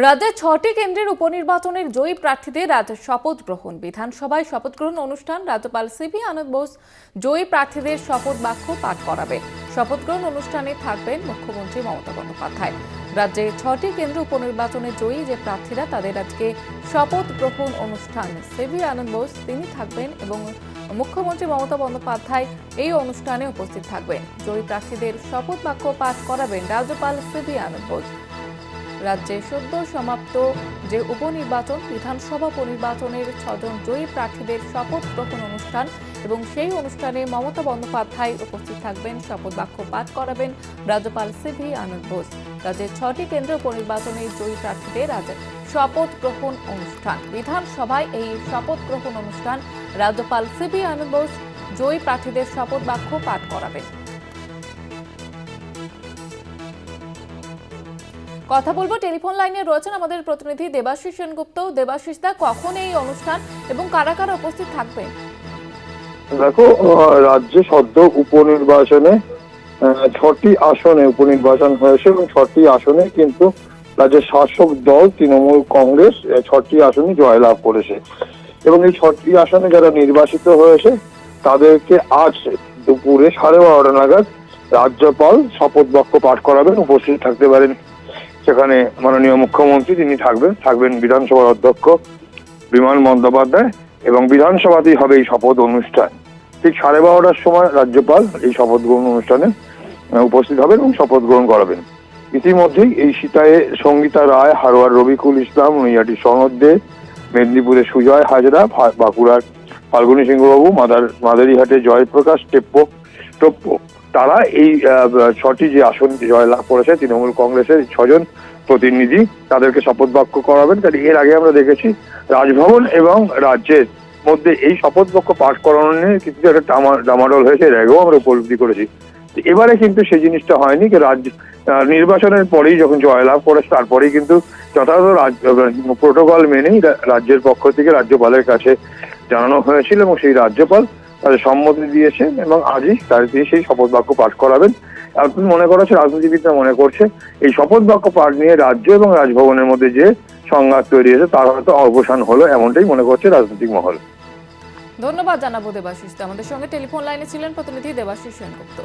রাজ্যের 6টি কেন্দ্রের উপনির্বাচনের জয়ী প্রার্থীদের আজ শপথ গ্রহণ। বিধানসভায় শপথ গ্রহণ অনুষ্ঠান রাজ্যপাল সিভি আনন্দ বোস জয়ী প্রার্থীদের শপথ বাক্য পাঠ করাবেন। শপথ গ্রহণ অনুষ্ঠানে থাকবেন মুখ্যমন্ত্রী মমতা বন্দ্যোপাধ্যায়। রাজ্যে 6টি কেন্দ্র উপনির্বাচনে জয়ী যে প্রার্থীরা তাদের আজকে শপথ গ্রহণ অনুষ্ঠান সিভি আনন্দ বোস তিনি থাকবেন এবং মুখ্যমন্ত্রী মমতা বন্দ্যোপাধ্যায় এই অনুষ্ঠানে উপস্থিত থাকবেন। জয়ী প্রার্থীদের শপথ বাক্য পাঠ করাবেন রাজ্যপাল সিভি আনন্দ বোস। রাজ্যে সদ্য সমাপ্ত যে উপনির্বাচন বিধানসভা উপনির্বাচনের 6 জন জয়ী প্রার্থীদের শপথ গ্রহণ অনুষ্ঠান এবং সেই অনুষ্ঠানে মমতা বন্দ্যোপাধ্যায় উপস্থিত থাকবেন। শপথ বাক্য পাঠ করাবেন রাজ্যপাল সিভি আনন্দ বোস। রাজ্যের 6টি কেন্দ্র উপনির্বাচনের জয়ী প্রার্থীদের আজ শপথ গ্রহণ অনুষ্ঠান। বিধানসভায় এই শপথ গ্রহণ অনুষ্ঠান রাজ্যপাল সিভি আনন্দ বোস জয়ী প্রার্থীদের শপথ বাক্য পাঠ করাবেন। কথা বলবো, টেলিফোন লাইনে রয়েছেন আমাদের প্রতিনিধি দেবাশিস সেনগুপ্ত। দেবাশিস দা, কখন এই অনুষ্ঠান এবং কারা কারা উপস্থিত থাকবেন? দেখো, রাজ্যে সদ্য উপনির্বাচনে 6টি আসনে উপনির্বাচন হয়েছে এবং 6টি আসনে কিন্তু রাজ্যের শাসক দল তৃণমূল কংগ্রেস 6টি আসনে জয়লাভ করেছে এবং এই 6টি আসনে যারা নির্বাচিত হয়েছে তাদেরকে আজ দুপুরে 12:30 নাগাদ রাজ্যপাল শপথ বাক্য পাঠ করাবেন। উপস্থিত থাকতে পারেন সেখানে মাননীয় মুখ্যমন্ত্রী, তিনি থাকবেন বিধানসভার অধ্যক্ষ বিমান বন্দ্যোপাধ্যায় এবং বিধানসভাতেই হবে এই শপথ অনুষ্ঠান। ঠিক 12:30টার সময় রাজ্যপাল এই শপথ গ্রহণ অনুষ্ঠানে উপস্থিত হবেন এবং শপথ গ্রহণ করাবেন। ইতিমধ্যেই এই সিতায়ে সঙ্গীতা রায়, হারোয়ার রবিকুল ইসলাম, নৈহাটি সনদ দে, মেদিনীপুরে সুজয় হাজরা, বাঁকুড়ার ফাল্গুনী সিংহবাবু, মাদারিহাটে জয়প্রকাশ টোপ্পো তারা এই 6টি যে আসন জয়লাভ করেছে তৃণমূল কংগ্রেসের 6 জন প্রতিনিধি তাদেরকে শপথ বাক্য করাবেন। তাই এর আগে আমরা দেখেছি রাজভবন এবং রাজ্যের মধ্যে এই শপথ বাক্য পাঠ করানো নিয়ে কিন্তু একটা ডামাডোল হয়েছে, এর আগেও আমরা উপলব্ধি করেছি। এবারে কিন্তু সেই জিনিসটা হয়নি, নির্বাচনের পরেই যখন জয়লাভ করেছে তারপরেই কিন্তু যথাযথ প্রোটোকল মেনেই রাজ্যের পক্ষ থেকে রাজ্যপালের কাছে জানানো হয়েছিল এবং সেই রাজ্যপাল তাদের সম্মতি দিয়েছেন এবং আজই তিনি সেই শপথ বাক্য পাঠ করাবেন। এখন মনে করা রাজনীতিবিদরা মনে করছে এই শপথ বাক্য পাঠ নিয়ে রাজ্য এবং রাজভবনের মধ্যে যে সংঘাত তৈরি হয়েছে তার হয়তো অবসান হলো, এমনটাই মনে করছে রাজনৈতিক মহল। ধন্যবাদ জানাবো দেবাশিস। আমাদের সঙ্গে টেলিফোন লাইনে ছিলেন প্রতিনিধি দেবাশিস সেনগুপ্ত।